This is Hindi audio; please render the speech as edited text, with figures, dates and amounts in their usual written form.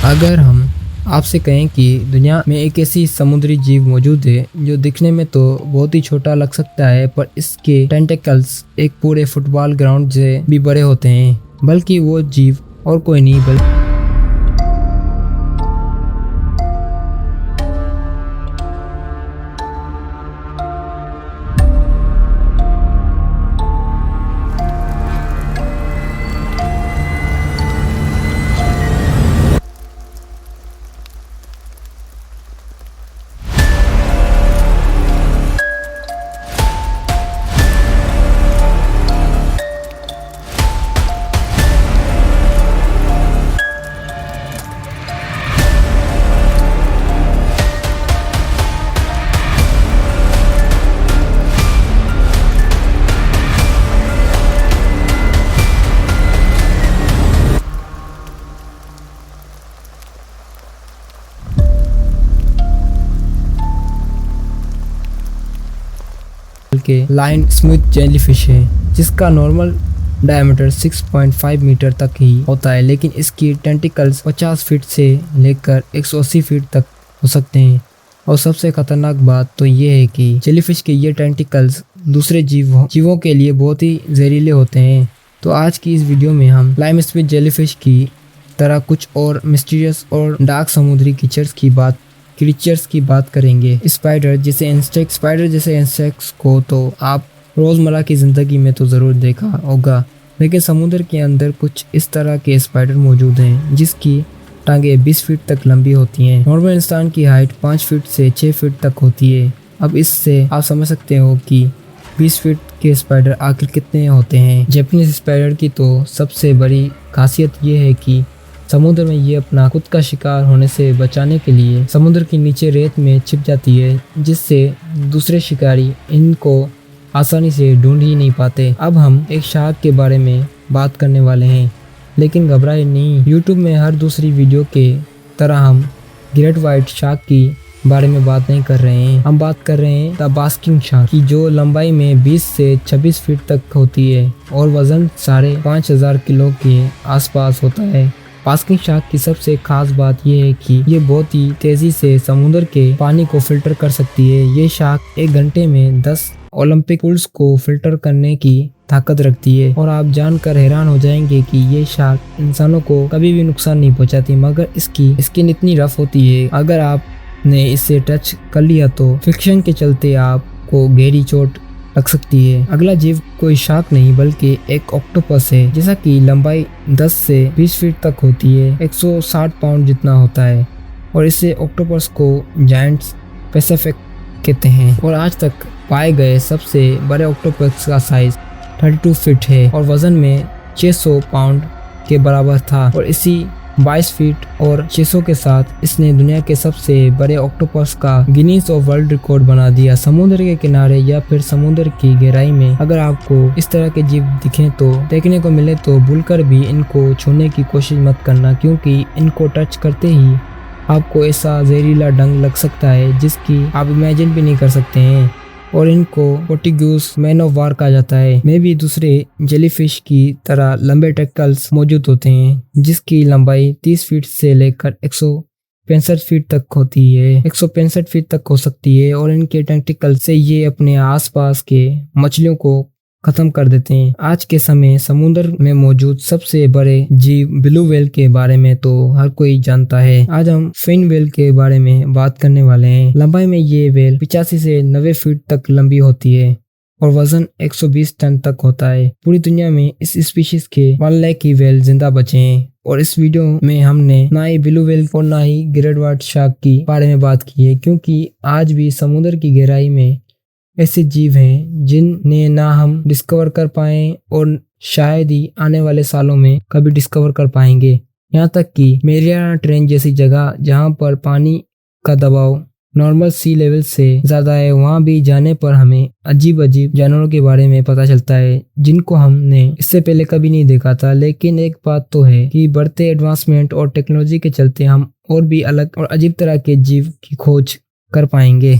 अगर हम आपसे कहें कि दुनिया में एक ऐसी समुद्री जीव मौजूद है जो दिखने में तो बहुत ही छोटा लग सकता है, पर इसके टेंटिकल्स एक पूरे फुटबॉल ग्राउंड से भी बड़े होते हैं, बल्कि वो जीव और कोई नहीं बल्कि के लाइन स्मूथ जेलीफिश है, जिसका नॉर्मल डायमीटर 6.5 मीटर तक ही होता है, लेकिन इसकी टेंटिकल्स 50 फीट से लेकर 180 फीट तक हो सकते हैं। और सबसे खतरनाक बात तो ये है कि जेलीफिश के ये टेंटिकल्स दूसरे जीवों के लिए बहुत ही जहरीले होते हैं। तो आज की इस वीडियो में हम लाइम स्मिथ जेलीफिश की तरह कुछ और मिस्टीरियस और डार्क समुद्री क्रीचर्स की बात करेंगे। स्पाइडर जैसे इंसेक्ट्स को तो आप रोजमर्रा की जिंदगी में तो जरूर देखा होगा, लेकिन समुद्र के अंदर कुछ इस तरह के स्पाइडर मौजूद हैं जिसकी टांगे 20 फीट तक लंबी होती हैं। नॉर्मल इंसान की हाइट 5 फीट से 6 फीट तक होती है। अब इससे आप समझ सकते हो कि 20 फीट के स्पाइडर आखिर कितने होते हैं। जैपनीज स्पाइडर की तो सबसे बड़ी खासियत ये है कि समुद्र में ये अपना खुद का शिकार होने से बचाने के लिए समुद्र के नीचे रेत में छिप जाती है, जिससे दूसरे शिकारी इनको आसानी से ढूंढ ही नहीं पाते। अब हम एक शार्क के बारे में बात करने वाले हैं, लेकिन घबराए नहीं। यूट्यूब में हर दूसरी वीडियो के तरह हम ग्रेट व्हाइट शार्क की बारे में बात नहीं कर रहे हैं। हम बात कर रहे हैं द बास्किंग शार्क की, जो लंबाई में 20 से 26 फीट तक होती है और वजन 5,500 किलो के आसपास होता है। बास्किंग शार्क की सबसे खास बात यह है कि ये बहुत ही तेजी से समुद्र के पानी को फिल्टर कर सकती है। ये शार्क 1 घंटे में 10 ओलंपिक पूल्स को फिल्टर करने की ताकत रखती है। और आप जानकर हैरान हो जाएंगे कि ये शार्क इंसानों को कभी भी नुकसान नहीं पहुंचाती, मगर इसकी स्किन इतनी रफ होती है, अगर आपने इससे टच कर लिया तो फ्रिक्शन के चलते आपको गहरी चोट लग सकती है। अगला जीव कोई शार्क नहीं बल्कि एक ऑक्टोपस है, जैसा कि लंबाई 10 से 20 फीट तक होती है, 160 पाउंड जितना होता है, और इसे ऑक्टोपस को जायंट्स पैसिफिक कहते हैं। और आज तक पाए गए सबसे बड़े ऑक्टोपस का साइज 32 फीट है और वजन में 600 पाउंड के बराबर था, और इसी 22 फीट और 600 के साथ इसने दुनिया के सबसे बड़े ऑक्टोपस का गिनीज वर्ल्ड रिकॉर्ड बना दिया। समुद्र के किनारे या फिर समुद्र की गहराई में अगर आपको इस तरह के जीव देखने को मिले तो भूलकर भी इनको छूने की कोशिश मत करना, क्योंकि इनको टच करते ही आपको ऐसा जहरीला डंक लग सकता है जिसकी आप इमेजिन भी नहीं कर सकते हैं, और इनको पोर्टुगीज मैन ऑफ वार कहा जाता है। में भी दूसरे जेलीफिश की तरह लंबे टेंटिकल्स मौजूद होते हैं, जिसकी लंबाई 30 फीट से लेकर 165 फीट तक होती है, 165 फीट तक हो सकती है। और इनके टेंटिकल से ये अपने आसपास के मछलियों को खत्म कर देते हैं। आज के समय समुद्र में मौजूद सबसे बड़े जीव ब्लू व्हेल के बारे में तो हर कोई जानता है। आज हम फिन व्हेल के बारे में बात करने वाले हैं। लंबाई में ये व्हेल 85 से 90 फीट तक लंबी होती है और वजन 120 टन तक होता है। पूरी दुनिया में इस स्पीशीज के 1 लाख की व्हेल जिंदा बचे हैं। और इस वीडियो में हमने ना ही ब्लू व्हेल और ना ही ग्रेट व्हाइट शार्क की बारे में बात की है, क्योंकि आज भी समुद्र की गहराई में ऐसे जीव हैं जिन्हें ना हम डिस्कवर कर पाए और शायद ही आने वाले सालों में कभी डिस्कवर कर पाएंगे। यहाँ तक कि मैरियाना ट्रेंच जैसी जगह जहाँ पर पानी का दबाव नॉर्मल सी लेवल से ज्यादा है, वहाँ भी जाने पर हमें अजीब अजीब जानवरों के बारे में पता चलता है जिनको हमने इससे पहले कभी नहीं देखा था। लेकिन एक बात तो है कि बढ़ते एडवांसमेंट और टेक्नोलॉजी के चलते हम और भी अलग और अजीब तरह के जीव की खोज कर पाएंगे।